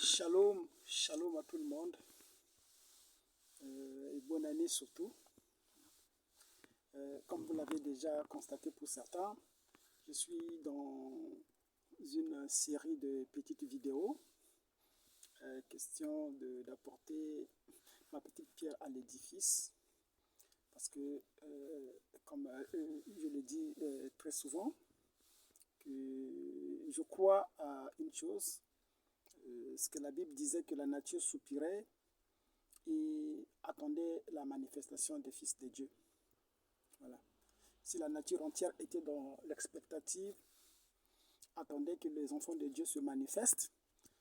Shalom, shalom à tout le monde et bonne année surtout. Comme vous l'avez déjà constaté pour certains, je suis dans une série de petites vidéos, question d'apporter ma petite pierre à l'édifice parce que, comme je le dis très souvent, que je crois à une chose, ce que la Bible disait que la nature soupirait et attendait la manifestation des fils de Dieu. Voilà. Si la nature entière était dans l'expectative, attendait que les enfants de Dieu se manifestent,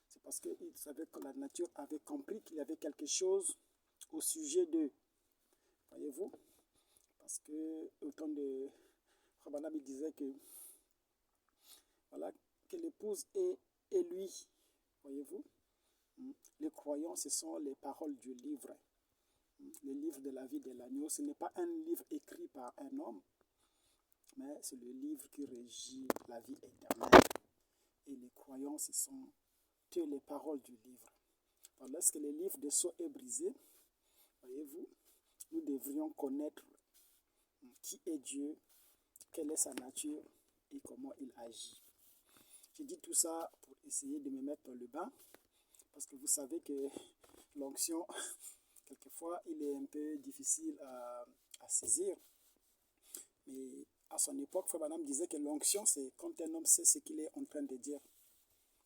c'est parce qu'ils savaient que la nature avait compris qu'il y avait quelque chose au sujet d'eux. Voyez-vous? Parce que au temps de Rabbanab, il disait que, voilà, que l'épouse est lui. Voyez-vous? Les croyants, ce sont les paroles du livre. Le livre de la vie de l'agneau, ce n'est pas un livre écrit par un homme, mais c'est le livre qui régit la vie éternelle. Et les croyants, ce sont que les paroles du livre. Alors, lorsque le livre de sceau est brisé, voyez-vous, nous devrions connaître qui est Dieu, quelle est sa nature et comment il agit. Je dis tout ça pour essayer de me mettre dans le bain, parce que vous savez que l'onction, quelquefois, il est un peu difficile à saisir. Mais à son époque, Frère Branham disait que l'onction, c'est quand un homme sait ce qu'il est en train de dire.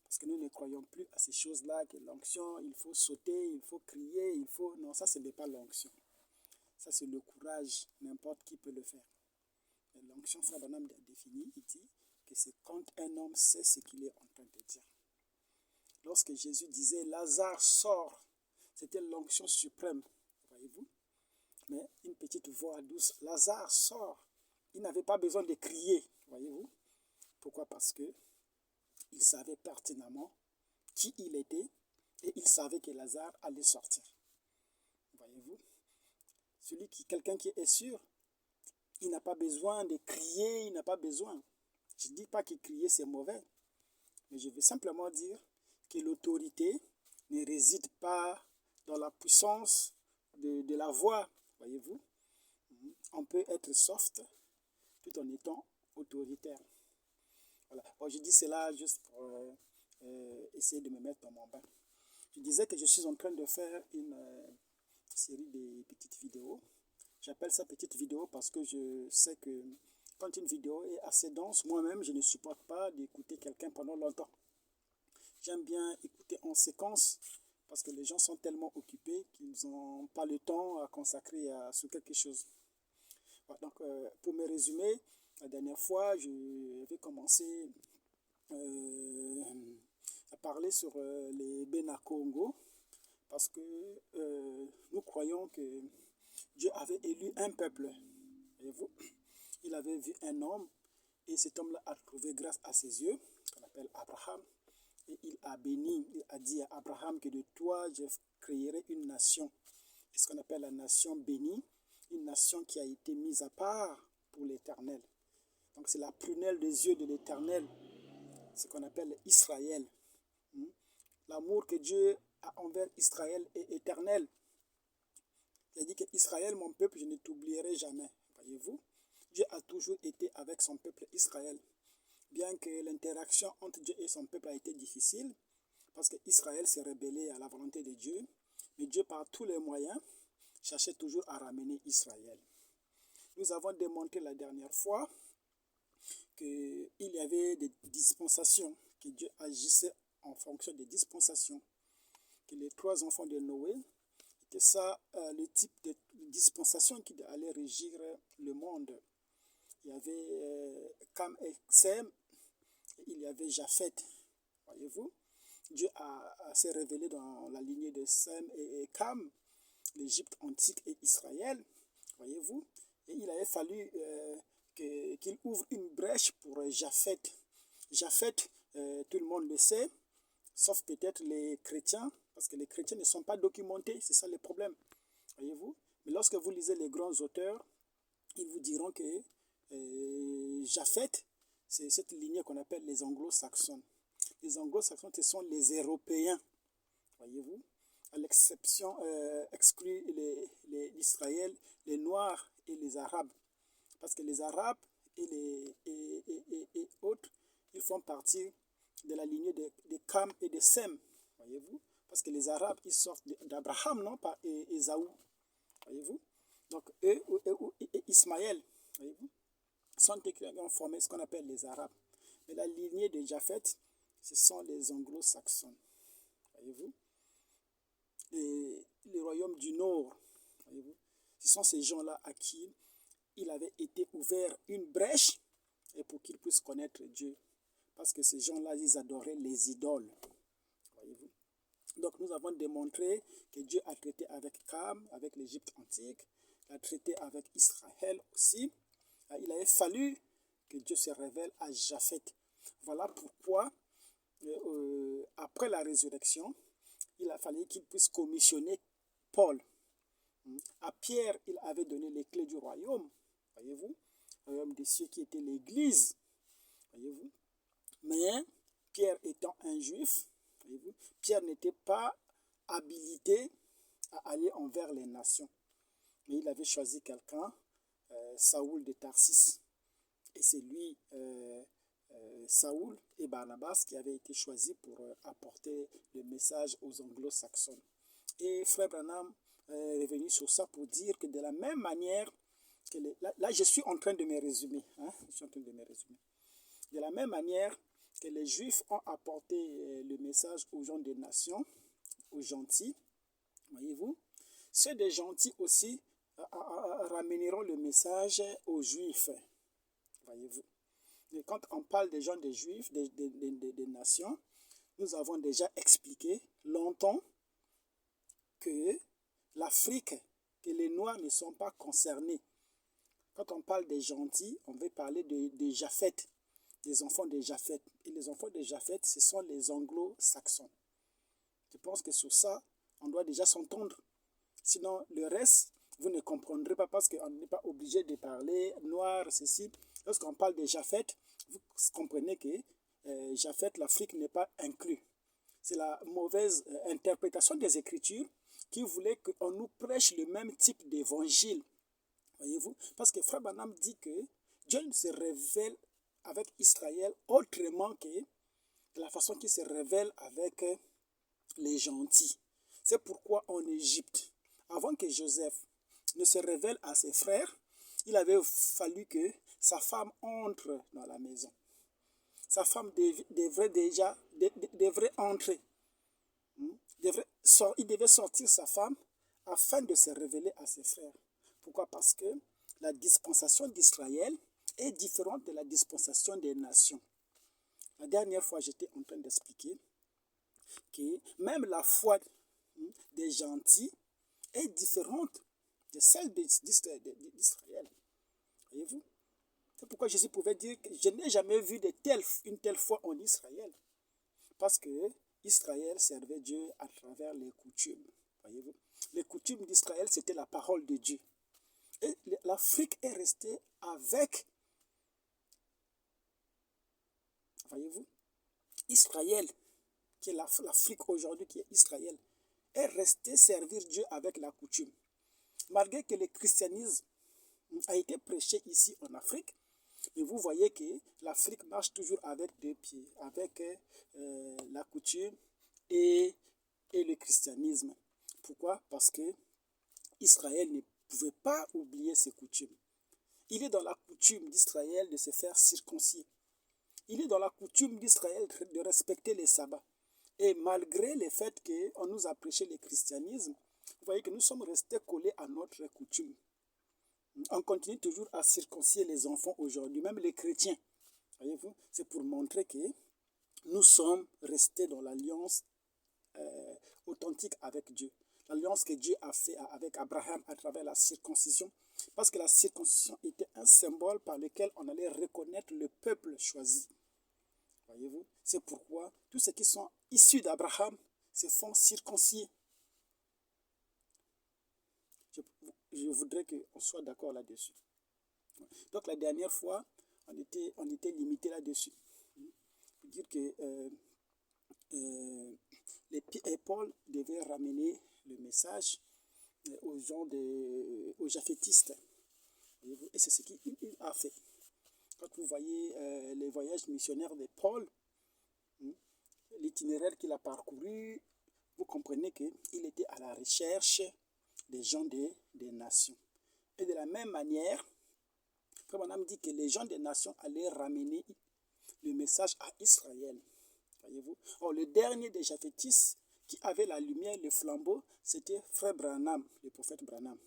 Parce que nous ne croyons plus à ces choses-là, que l'onction, il faut sauter, il faut crier, il faut... Non, ça, ce n'est pas l'onction. Ça, c'est le courage. N'importe qui peut le faire. Mais l'onction, Frère Branham a défini, il dit que c'est quand un homme sait ce qu'il est en train de dire. Lorsque Jésus disait « Lazare sort », c'était l'onction suprême, voyez-vous. Mais une petite voix douce, « Lazare sort ». Il n'avait pas besoin de crier, voyez-vous. Pourquoi? Parce que il savait pertinemment qui il était et il savait que Lazare allait sortir. Voyez-vous? Quelqu'un qui est sûr, il n'a pas besoin de crier, il n'a pas besoin. Je ne dis pas que crier c'est mauvais, mais je veux simplement dire que l'autorité ne réside pas dans la puissance de la voix, voyez-vous. On peut être soft tout en étant autoritaire. Voilà. Bon, je dis cela juste pour essayer de me mettre dans mon bain. Je disais que je suis en train de faire une série de petites vidéos. J'appelle ça petite vidéo parce que je sais que quand une vidéo est assez dense, moi-même, je ne supporte pas d'écouter quelqu'un pendant longtemps. J'aime bien écouter en séquence parce que les gens sont tellement occupés qu'ils n'ont pas le temps à consacrer sur quelque chose. Voilà, donc, pour me résumer, la dernière fois, je vais commencer à parler sur les Bena Congo parce que nous croyons que Dieu avait élu un peuple. Voyez-vous, il avait vu un homme et cet homme-là a trouvé grâce à ses yeux, qu'on appelle Abraham, et il a béni, il a dit à Abraham que de toi je créerai une nation. Et ce qu'on appelle la nation bénie, une nation qui a été mise à part pour l'Éternel. Donc c'est la prunelle des yeux de l'Éternel, ce qu'on appelle Israël. L'amour que Dieu a envers Israël est éternel. Il a dit que Israël, mon peuple, je ne t'oublierai jamais. Voyez-vous, Dieu a toujours été avec son peuple Israël. Bien que l'interaction entre Dieu et son peuple a été difficile, parce qu'Israël s'est rebellé à la volonté de Dieu, mais Dieu, par tous les moyens, cherchait toujours à ramener Israël. Nous avons démontré la dernière fois qu'il y avait des dispensations, que Dieu agissait en fonction des dispensations, que les 3 enfants de Noé, c'était ça le type de dispensation qui allait régir le monde. Il y avait Cam et Sem, et il y avait Japheth. Voyez-vous, Dieu s'est révélé dans la lignée de Sem et Cam, l'Égypte antique et Israël. Voyez-vous, et il avait fallu qu'il ouvre une brèche pour Japheth. Japheth, tout le monde le sait, sauf peut-être les chrétiens, parce que les chrétiens ne sont pas documentés, c'est ça le problème. Voyez-vous, mais lorsque vous lisez les grands auteurs, ils vous diront que Japheth, c'est cette lignée qu'on appelle les anglo-saxons. Les anglo-saxons, ce sont les Européens. voyez-vous, à l'exception, exclut l'Israël, les Noirs et les Arabes. Parce que les Arabes et autres, ils font partie de la lignée de Cam et de Sem, voyez-vous. Parce que les Arabes, ils sortent d'Abraham, non pas Ésaü, voyez-vous. Donc, eux et Ismaël, voyez-vous, sont ont formé ce qu'on appelle les Arabes. Mais la lignée de Japheth, ce sont les Anglo-Saxons, voyez-vous. Les royaumes du Nord, voyez-vous, ce sont ces gens-là à qui il avait été ouvert une brèche et pour qu'ils puissent connaître Dieu. Parce que ces gens-là, ils adoraient les idoles, voyez-vous. Donc nous avons démontré que Dieu a traité avec Cam, avec l'Égypte antique, il a traité avec Israël aussi. Il avait fallu que Dieu se révèle à Japheth. Voilà pourquoi, après la résurrection, il a fallu qu'il puisse commissionner Paul. À Pierre, il avait donné les clés du royaume, voyez-vous, le royaume des cieux qui était l'Église, voyez-vous. Mais Pierre étant un juif, voyez-vous, Pierre n'était pas habilité à aller envers les nations. Mais il avait choisi quelqu'un, Saoul de Tarsis. Et c'est lui, Saoul et Barnabas, qui avaient été choisis pour apporter le message aux anglo-saxons. Et Frère Branham est revenu sur ça pour dire que de la même manière, que là je suis en train de me résumer, de la même manière que les Juifs ont apporté le message aux gens des nations, aux gentils, voyez-vous, ceux des gentils aussi ramèneront le message aux Juifs, voyez-vous. Et quand on parle des gens des Juifs, des nations, nous avons déjà expliqué longtemps que l'Afrique, que les Noirs ne sont pas concernés. Quand on parle des gentils, on veut parler de Japheth, des enfants de Japheth. Et les enfants de Japheth, ce sont les anglo-saxons. Je pense que sur ça, on doit déjà s'entendre. Sinon, le reste, vous ne comprendrez pas parce qu'on n'est pas obligé de parler noir, ceci. Lorsqu'on parle de Japheth, vous comprenez que Japheth, l'Afrique n'est pas inclus. C'est la mauvaise interprétation des Écritures qui voulait qu'on nous prêche le même type d'évangile. Voyez-vous? Parce que Frère Branham dit que Dieu se révèle avec Israël autrement que de la façon qu'il se révèle avec les gentils. C'est pourquoi en Égypte, avant que Joseph ne se révèle à ses frères, il avait fallu que sa femme entre dans la maison. Sa femme devrait entrer. Il devait sortir sa femme afin de se révéler à ses frères. Pourquoi? Parce que la dispensation d'Israël est différente de la dispensation des nations. La dernière fois, j'étais en train d'expliquer que même la foi des gentils est différente de celle d'Israël. Voyez-vous? C'est pourquoi Jésus pouvait dire que je n'ai jamais vu une telle foi en Israël. Parce que Israël servait Dieu à travers les coutumes. Voyez-vous? Les coutumes d'Israël, c'était la parole de Dieu. Et l'Afrique est restée avec, voyez-vous, Israël, qui est l'Afrique aujourd'hui, qui est Israël, est restée servir Dieu avec la coutume. Malgré que le christianisme a été prêché ici en Afrique, mais vous voyez que l'Afrique marche toujours avec deux pieds, avec la coutume et le christianisme. Pourquoi? Parce que Israël ne pouvait pas oublier ses coutumes. Il est dans la coutume d'Israël de se faire circoncire. Il est dans la coutume d'Israël de respecter les sabbats. Et malgré le fait qu'on nous a prêché le christianisme, vous voyez que nous sommes restés collés à notre coutume. On continue toujours à circoncire les enfants aujourd'hui, même les chrétiens. Voyez-vous, c'est pour montrer que nous sommes restés dans l'alliance authentique avec Dieu. L'alliance que Dieu a fait avec Abraham à travers la circoncision. Parce que la circoncision était un symbole par lequel on allait reconnaître le peuple choisi. Voyez-vous, c'est pourquoi tous ceux qui sont issus d'Abraham se font circoncier. Je voudrais qu'on soit d'accord là-dessus. Donc la dernière fois, on était limité là-dessus. Pour dire que et Paul devait ramener le message aux gens, aux japhétistes. Et c'est ce qu'il a fait. Quand vous voyez les voyages missionnaires de Paul, l'itinéraire qu'il a parcouru, vous comprenez qu'il était à la recherche des gens des nations. Et de la même manière, Frère Branham dit que les gens des nations allaient ramener le message à Israël. Voyez-vous? Or, le dernier des japhétistes qui avait la lumière, le flambeau, c'était Frère Branham, le prophète Branham.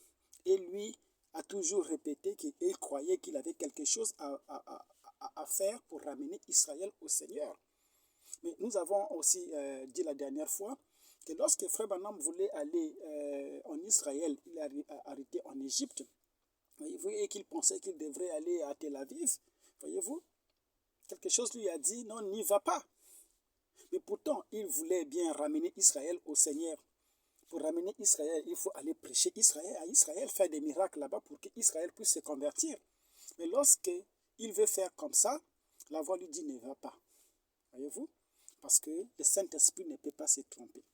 Et lui a toujours répété qu'il croyait qu'il avait quelque chose à faire pour ramener Israël au Seigneur. Mais nous avons aussi dit la dernière fois que lorsque Frère Branham voulait aller en Israël, il a arrêté en Égypte, voyez-vous, et qu'il pensait qu'il devrait aller à Tel Aviv, voyez-vous, quelque chose lui a dit, non, n'y va pas. Mais pourtant, il voulait bien ramener Israël au Seigneur. Pour ramener Israël, il faut aller prêcher à Israël, faire des miracles là-bas pour qu'Israël puisse se convertir. Mais lorsque il veut faire comme ça, la voix lui dit ne va pas. Voyez-vous? Parce que le Saint-Esprit ne peut pas se tromper.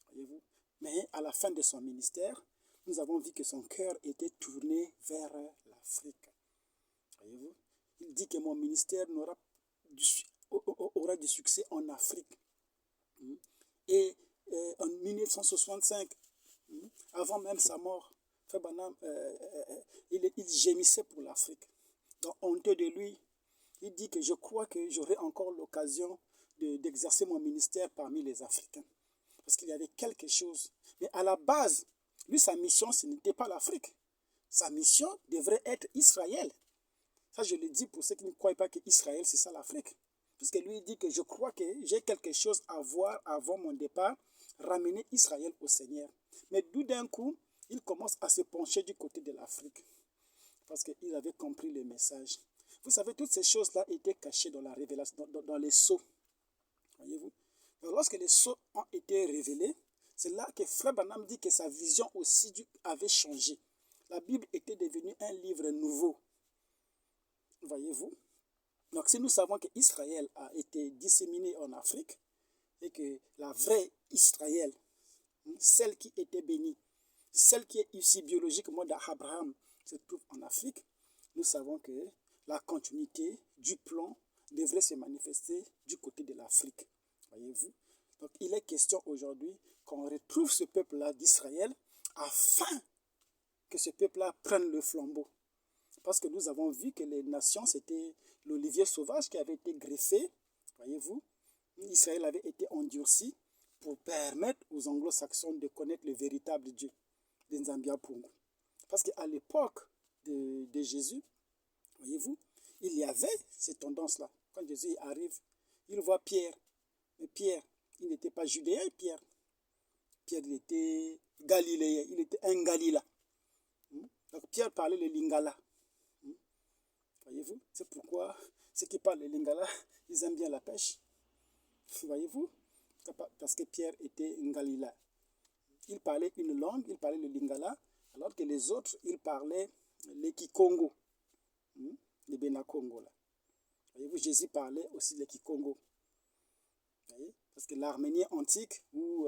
Voyez-vous? Mais à la fin de son ministère, nous avons vu que son cœur était tourné vers l'Afrique. Voyez-vous? Il dit que mon ministère aura du succès en Afrique. Et en 1965, avant même sa mort, Frère Branham, il gémissait pour l'Afrique. Donc, honteux de lui, il dit que je crois que j'aurai encore l'occasion d'exercer mon ministère parmi les Africains. Parce qu'il y avait quelque chose. Mais à la base, lui, sa mission, ce n'était pas l'Afrique. Sa mission devrait être Israël. Ça, je le dis pour ceux qui ne croient pas qu'Israël, c'est ça l'Afrique. Puisque lui, il dit que je crois que j'ai quelque chose à voir avant mon départ, ramener Israël au Seigneur. Mais tout d'un coup, il commence à se pencher du côté de l'Afrique. Parce qu'il avait compris le message. Vous savez, toutes ces choses-là étaient cachées dans la révélation, dans les sceaux. Voyez-vous? Lorsque les sceaux ont été révélés, c'est là que Frère Branham dit que sa vision aussi avait changé. La Bible était devenue un livre nouveau. Voyez-vous? Donc si nous savons qu'Israël a été disséminé en Afrique et que la vraie Israël, celle qui était bénie, celle qui est issue biologiquement d'Abraham, se trouve en Afrique, nous savons que la continuité du plan devrait se manifester du côté de l'Afrique. Voyez-vous? Donc il est question aujourd'hui qu'on retrouve ce peuple-là d'Israël afin que ce peuple-là prenne le flambeau. Parce que nous avons vu que les nations, c'était l'olivier sauvage qui avait été greffé. Voyez-vous? Israël avait été endurci pour permettre aux anglo-saxons de connaître le véritable Dieu, de Nzambia Pungu. Parce qu'à l'époque de Jésus, voyez-vous, il y avait cette tendance-là. Quand Jésus arrive, il voit Pierre. Mais Pierre, il n'était pas judéen, Pierre. Pierre, il était galiléen, il était un Galila. Donc Pierre parlait le lingala. Voyez-vous? C'est pourquoi ceux qui parlent le lingala, ils aiment bien la pêche. Voyez-vous? Parce que Pierre était un Galila. Il parlait une langue, il parlait le lingala, alors que les autres, ils parlaient le kikongo, le benakongo. Là. Voyez-vous, Jésus parlait aussi le kikongo. Voyez? Parce que l'arménien antique ou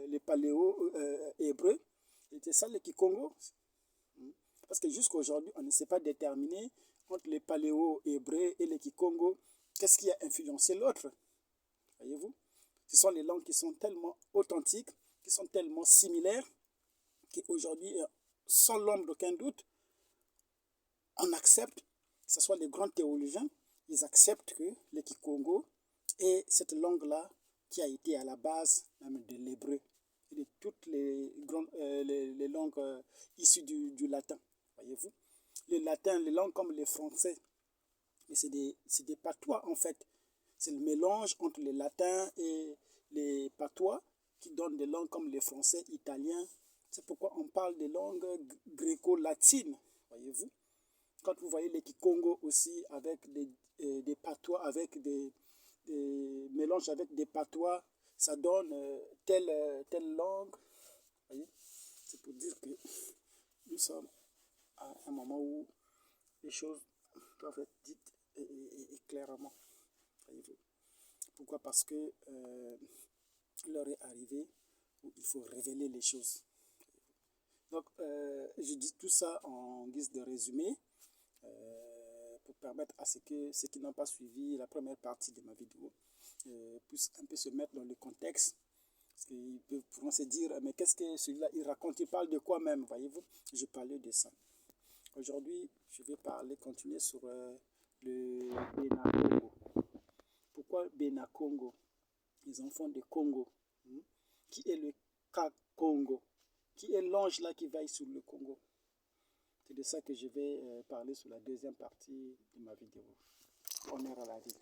les paléo-hébreux, c'était ça le kikongo. Parce que jusqu'à aujourd'hui, on ne sait pas déterminer entre les paléo-hébreux et les kikongo, qu'est-ce qui a influencé l'autre. Voyez-vous? Ce sont les langues qui sont tellement authentiques, qui sont tellement similaires, qu'aujourd'hui, sans l'ombre d'aucun doute, on accepte, que ce soit les grands théologiens, ils acceptent que le kikongo est cette langue-là qui a été à la base même de l'hébreu et de toutes les langues issues du latin. Voyez-vous? Le latin, les langues comme le français, c'est des patois en fait. C'est le mélange entre le latin et les patois qui donnent des langues comme le français, italien. C'est pourquoi on parle des langues gréco-latines, voyez-vous. Quand vous voyez les Kikongo aussi avec des patois, avec des mélanges avec des patois, ça donne telle langue. Voyez, c'est pour dire que nous sommes à un moment où les choses doivent être dites et clairement. Voyez-vous. Pourquoi? Parce que l'heure est arrivée où il faut révéler les choses. Donc, je dis tout ça en guise de résumé pour permettre à ceux qui n'ont pas suivi la première partie de ma vidéo puissent un peu se mettre dans le contexte. Parce qu'ils pourront se dire, mais qu'est-ce que celui-là, il raconte, il parle de quoi même, voyez-vous? Je parlais de ça. Aujourd'hui, je vais continuer sur le Bénin Congo. Pourquoi Bénin Congo? Les enfants de Congo. Qui est le Congo? Qui est l'ange là qui veille sur le Congo? C'est de ça que je vais parler sur la deuxième partie de ma vidéo. Honneur à la ville.